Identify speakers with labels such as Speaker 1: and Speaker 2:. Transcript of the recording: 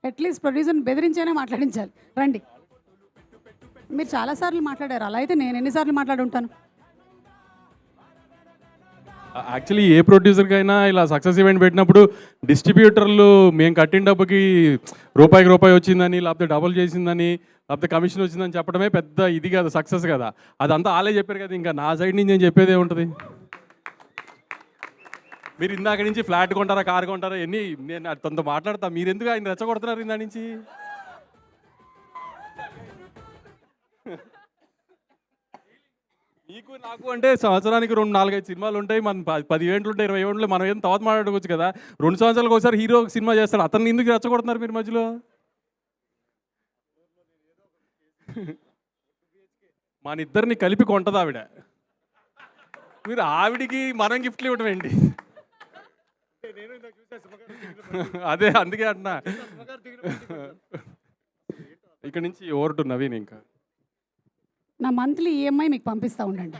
Speaker 1: At least ప్రొడ్యూసర్ని బెదిరించైనా మాట్లాడించాలి. రండి. మీరు చాలాసార్లు మాట్లాడారు. అలా అయితే నేను ఎన్నిసార్లు మాట్లాడి ఉంటాను?
Speaker 2: యాక్చువల్లీ ఏ ప్రొడ్యూసర్కైనా ఇలా సక్సెస్ ఈవెంట్ పెట్టినప్పుడు డిస్ట్రిబ్యూటర్లు మేము కట్టిన డబ్బుకి రూపాయికి రూపాయి వచ్చిందని, లేకపోతే డబుల్ చేసిందని, లేకపోతే కమిషన్ వచ్చిందని చెప్పడమే పెద్ద ఇది కదా, సక్సెస్ కదా. అదంతా వాళ్ళే చెప్పారు కదా, ఇంకా నా సైడ్ నుంచి నేను చెప్పేదే ఉంటుంది. మీరు ఇందాక నుంచి ఫ్లాట్ కొంటారా, కార్ కొంటారా, ఎన్ని నేను తనతో మాట్లాడతా, మీరు ఎందుకు ఆయన రెచ్చగొడుతున్నారు ఇందా నుంచి? నీకు నాకు అంటే సంవత్సరానికి 2-4-5 సినిమాలు ఉంటాయి, మన 10 ఈవెంట్లు ఉంటాయి, 20 ఈవెంట్లు, మనం ఏం తర్వాత మాట్లాడుకోవచ్చు కదా. 2 సంవత్సరాలకు ఒకసారి హీరో ఒక సినిమా చేస్తాడు, అతన్ని ఎందుకు రెచ్చగొడుతున్నారు మీరు మధ్యలో? మన ఇద్దరిని కలిపి కొంటది ఆవిడ, మీరు ఆవిడికి మనం గిఫ్ట్లు ఇవ్వటం ఏంటి? అదే అందుకే అంటున్నా. ఇక్కడ నుంచి ఓవర్ టు నవీన్. ఇంకా
Speaker 1: నా మంత్లీ ఈఎంఐ మీకు పంపిస్తూ ఉండండి.